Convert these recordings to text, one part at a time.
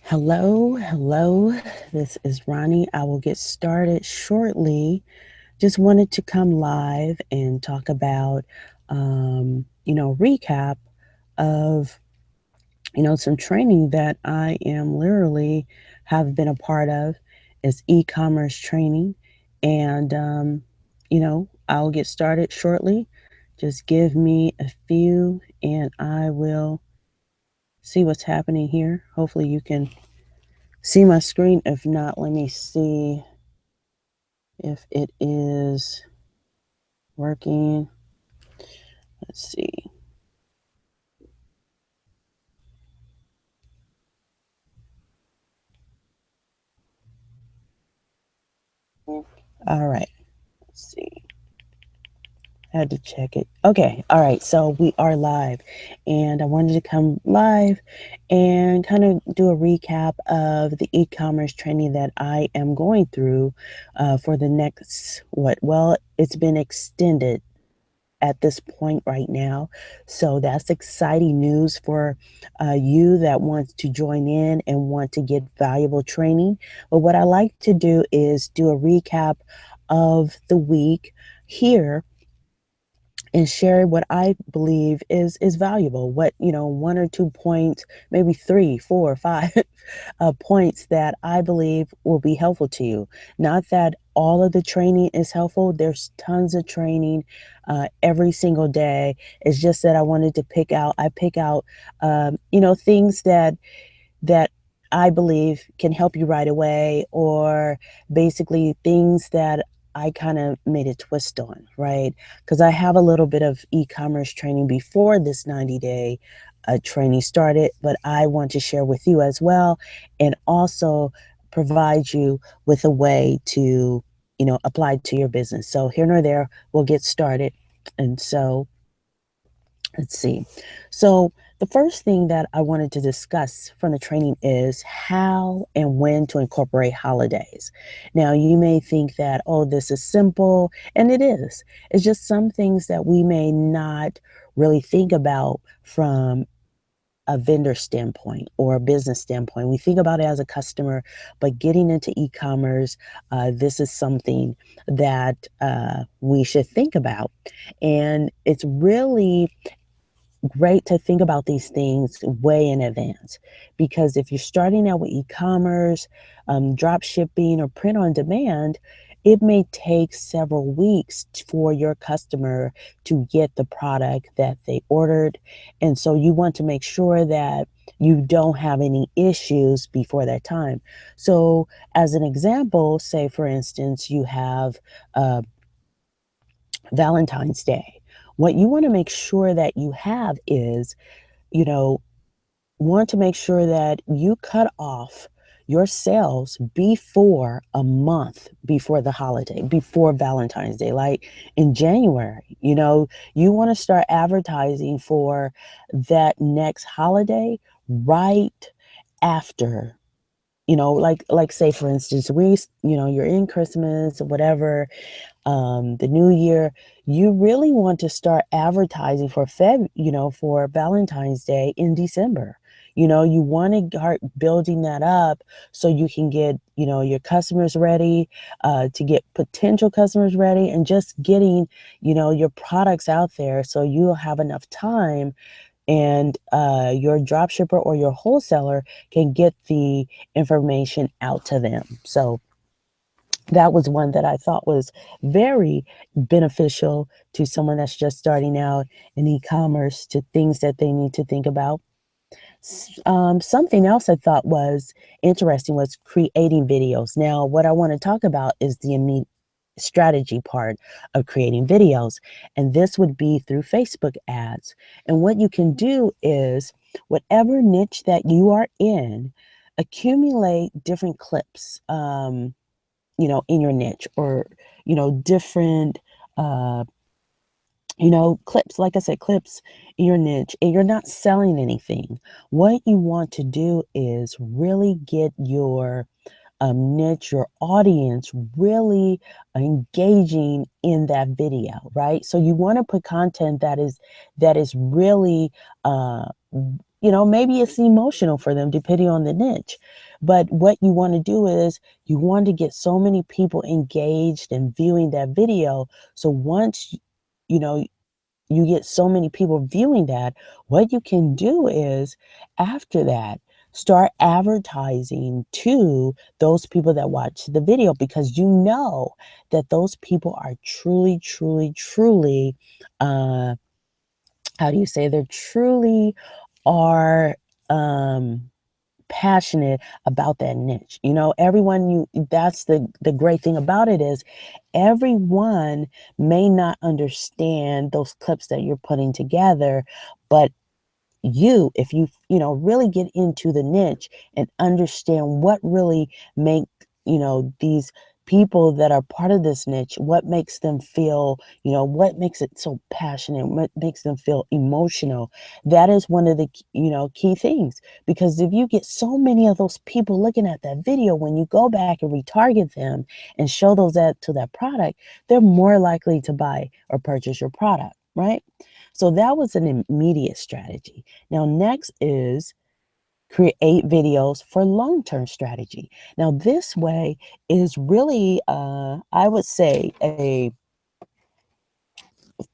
Hello. This is Ronnie. I will get started shortly. Just wanted to come live and talk about, recap of, some training that I am literally have been a part of is e-commerce training. And, I'll get started shortly. Just give me a few and I will see what's happening here. Hopefully you can see my screen. If not, let me see if it is working. Let's see. All right. Let's see. I had to check it. Okay. All right. So we are live, and I wanted to come live and kind of do a recap of the e-commerce training that I am going through for the next what? Well, it's been extended at this point right now. So that's exciting news for you that wants to join in and want to get valuable training. But what I like to do is do a recap of the week here and share what I believe is valuable. What, one or 2 points, maybe three, four, five points that I believe will be helpful to you. Not that all of the training is helpful. There's tons of training every single day. It's just that I wanted to pick out, things that I believe can help you right away, or basically things that I kind of made a twist on, right? Because I have a little bit of e-commerce training before this 90-day training started, but I want to share with you as well, and also provide you with a way to, apply to your business. So here nor there, we'll get started. And so let's see. So, the first thing that I wanted to discuss from the training is how and when to incorporate holidays. Now, you may think that, oh, this is simple, and it is. It's just some things that we may not really think about from a vendor standpoint or a business standpoint. We think about it as a customer, but getting into e-commerce, this is something that we should think about. And it's really great to think about these things way in advance, because if you're starting out with e-commerce, drop shipping, or print on demand, it may take several weeks for your customer to get the product that they ordered. And so you want to make sure that you don't have any issues before that time. So, as an example, say for instance, you have uh, Valentine's Day. What you want to make sure that you have is, you know, want to make sure that you cut off your sales before a month before the holiday, before Valentine's Day, like in January. You want to start advertising for that next holiday right after. Like say for instance, you're in Christmas or whatever, the new year, you really want to start advertising for for Valentine's Day in December. You want to start building that up so you can get, your customers ready, to get potential customers ready, and just getting, your products out there so you'll have enough time, and your drop shipper or your wholesaler can get the information out to them. So that was one that I thought was very beneficial to someone that's just starting out in e-commerce, to things that they need to think about. Something else I thought was interesting was creating videos. Now, what I want to talk about is the immediate strategy part of creating videos, and this would be through Facebook ads. And what you can do is, whatever niche that you are in, accumulate different clips. In your niche, or, different, uh, clips, like I said, clips in your niche, and you're not selling anything. What you want to do is really get your niche, your audience really engaging in that video, right? So you want to put content that is really maybe it's emotional for them depending on the niche. But what you want to do is you want to get so many people engaged and viewing that video. So once, you know, you get so many people viewing that, what you can do is after that, start advertising to those people that watch the video because you know that those people are truly, truly, truly, uh, how do you say, they're truly are passionate about that niche. Everyone that's the great thing about it is everyone may not understand those clips that you're putting together, but if you really get into the niche and understand what really make these people that are part of this niche, what makes them feel, what makes it so passionate, what makes them feel emotional, that is one of the key things. Because if you get so many of those people looking at that video, when you go back and retarget them and show those that to that product, they're more likely to buy or purchase your product, right? So that was an immediate strategy. Now, next is create videos for long-term strategy. Now, this way is really, I would say,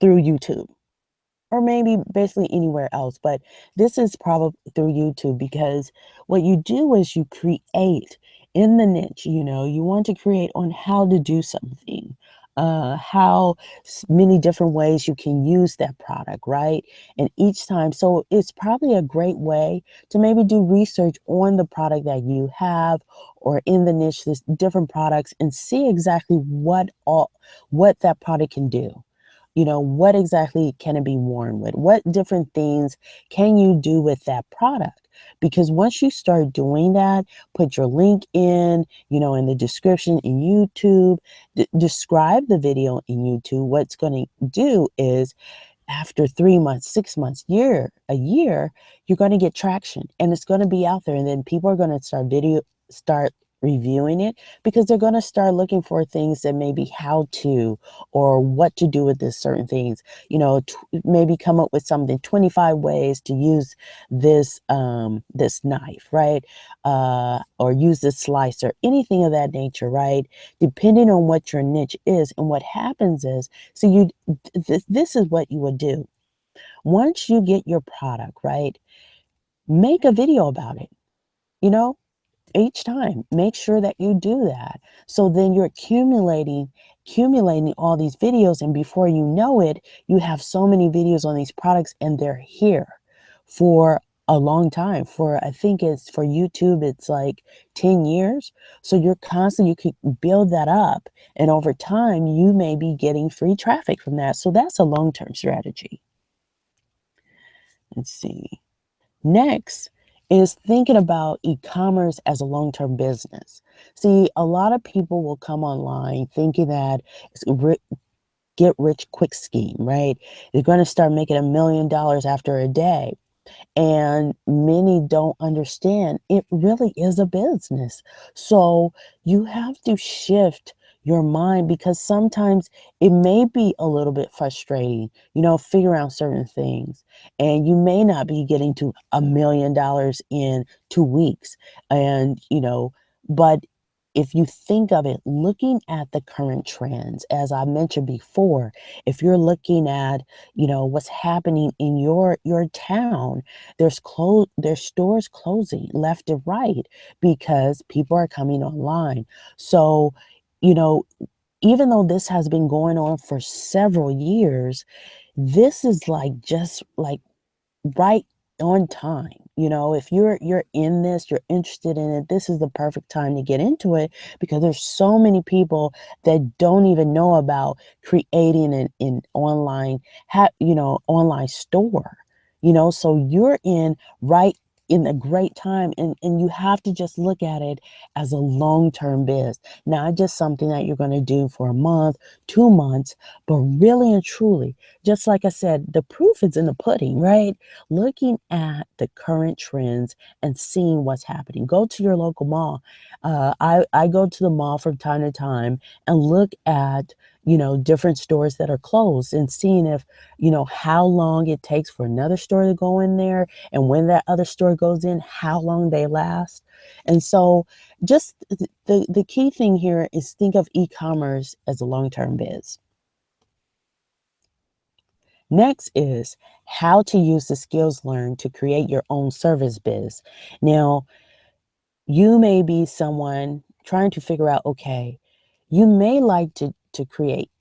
through YouTube or maybe basically anywhere else. But this is probably through YouTube because what you do is you create in the niche, you want to create on how to do something, how many different ways you can use that product, right? And each time, so it's probably a great way to maybe do research on the product that you have or in the niche, there's different products and see exactly what that product can do. What exactly can it be worn with? What different things can you do with that product? Because once you start doing that, put your link in the description in YouTube, describe the video in YouTube. What's going to do is after 3 months, 6 months, a year, you're going to get traction and it's going to be out there. And then people are going to start reviewing it because they're going to start looking for things that maybe how to or what to do with this certain things, maybe come up with something, 25 ways to use this knife, right? Or use this slicer, anything of that nature, right? Depending on what your niche is. And what happens is, so this is what you would do. Once you get your product, right? Make a video about it, you know, each time. Make sure that you do that. So then you're accumulating all these videos. And before you know it, you have so many videos on these products and they're here for a long time. I think it's for YouTube, it's like 10 years. So you could build that up. And over time, you may be getting free traffic from that. So that's a long-term strategy. Let's see. Next is thinking about e-commerce as a long-term business. See, a lot of people will come online thinking that it's a get rich quick scheme, right? They're going to start making $1 million after a day. And many don't understand it really is a business. So you have to shift your mind because sometimes it may be a little bit frustrating, figure out certain things. And you may not be getting to $1 million in 2 weeks. But if you think of it, looking at the current trends, as I mentioned before, if you're looking at, what's happening in your town, there's stores closing left and right because people are coming online. So, you know, even though this has been going on for several years, this is like just like right on time. If you're in this, you're interested in it, this is the perfect time to get into it because there's so many people that don't even know about creating an online store. So you're in right in a great time and you have to just look at it as a long-term biz, not just something that you're going to do for a month, 2 months, but really and truly, just like I said, the proof is in the pudding, right? Looking at the current trends and seeing what's happening. Go to your local mall. I go to the mall from time to time and look at, different stores that are closed and seeing if, how long it takes for another store to go in there, and when that other store goes in, how long they last. And so just the key thing here is think of e-commerce as a long-term biz. Next is how to use the skills learned to create your own service biz. Now, you may be someone trying to figure out, okay, you may like to create,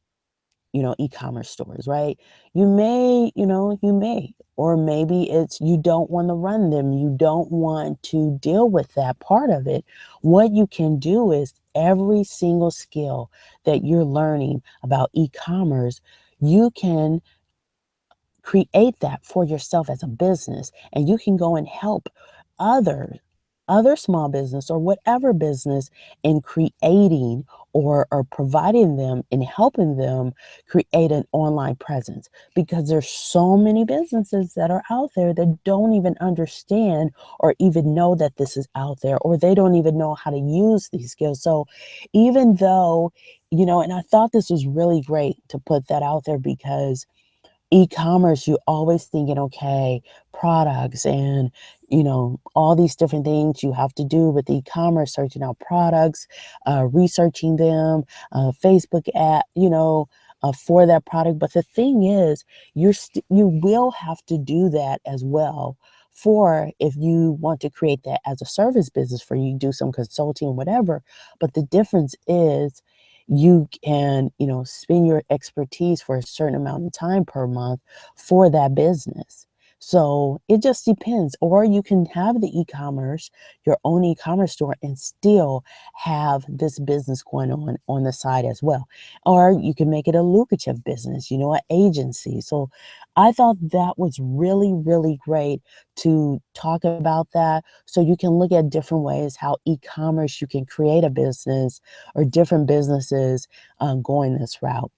e-commerce stores, right? You may, or maybe it's you don't want to run them. You don't want to deal with that part of it. What you can do is every single skill that you're learning about e-commerce, you can create that for yourself as a business, and you can go and help other other small business or whatever business in creating or providing them and helping them create an online presence, because there's so many businesses that are out there that don't even understand or even know that this is out there, or they don't even know how to use these skills. So even though, and I thought this was really great to put that out there, because e-commerce, you're always thinking, okay, products and, all these different things you have to do with e-commerce, searching out products, researching them, Facebook ad, for that product. But the thing is, you will have to do that as well for if you want to create that as a service business for you, do some consulting, whatever. But the difference is you can, spend your expertise for a certain amount of time per month for that business. So it just depends. Or you can have your own e-commerce store, and still have this business going on the side as well. Or you can make it a lucrative business, an agency. So I thought that was really, really great to talk about that. So you can look at different ways how e-commerce you can create a business, or different businesses going this route.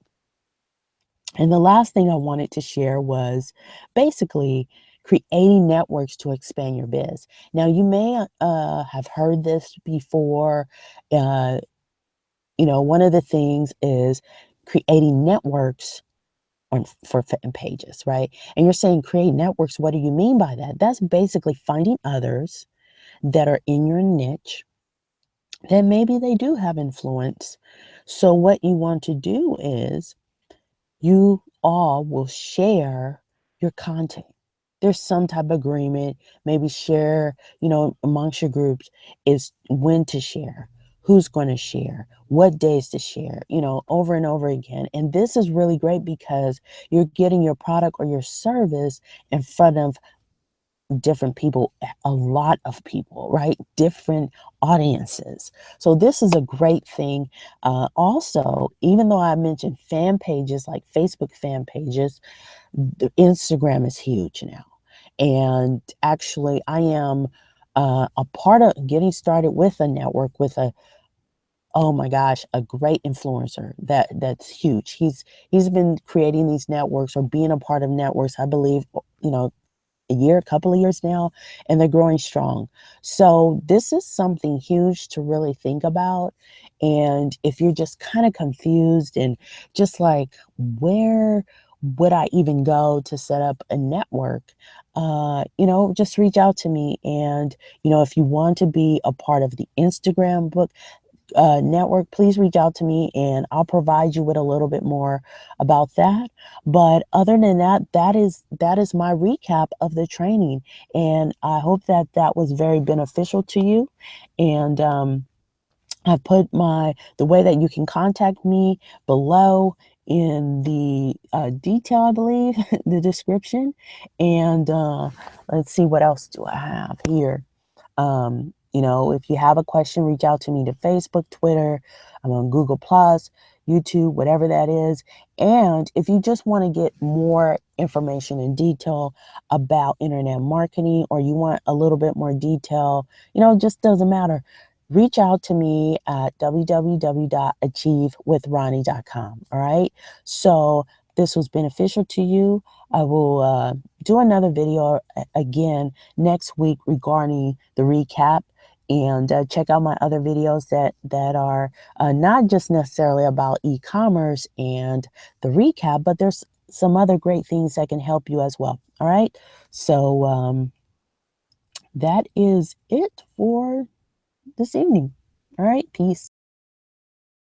And the last thing I wanted to share was basically creating networks to expand your biz. Now, you may have heard this before. Uh, one of the things is creating networks for pages, right? And you're saying create networks. What do you mean by that? That's basically finding others that are in your niche, that maybe they do have influence. So what you want to do is you all will share your content. There's some type of agreement, maybe share, amongst your groups, is when to share, who's going to share, what days to share, over and over again. And this is really great because you're getting your product or your service in front of different people, a lot of people, right? Different audiences. So this is a great thing. Also, even though I mentioned fan pages like Facebook fan pages, the Instagram is huge now. And actually, I am a part of getting started with a network with oh my gosh, a great influencer that's huge. He's been creating these networks or being a part of networks, I believe, a couple of years now, and they're growing strong. So this is something huge to really think about. And if you're just kind of confused and just like, where would I even go to set up a network? Just reach out to me. And, if you want to be a part of the Instagram book network, please reach out to me and I'll provide you with a little bit more about that. But other than that, that is my recap of the training, and I hope that that was very beneficial to you. And I put the way that you can contact me below in the detail, I believe, the description. And let's see, what else do I have here? If you have a question, reach out to me to Facebook, Twitter. I'm on Google Plus, YouTube, whatever that is. And if you just want to get more information in detail about internet marketing, or you want a little bit more detail, it just doesn't matter. Reach out to me at www.achievewithronnie.com. All right. So this was beneficial to you. I will do another video again next week regarding the recap. And check out my other videos that are not just necessarily about e-commerce and the recap, but there's some other great things that can help you as well. All right. So that is it for this evening. All right. Peace.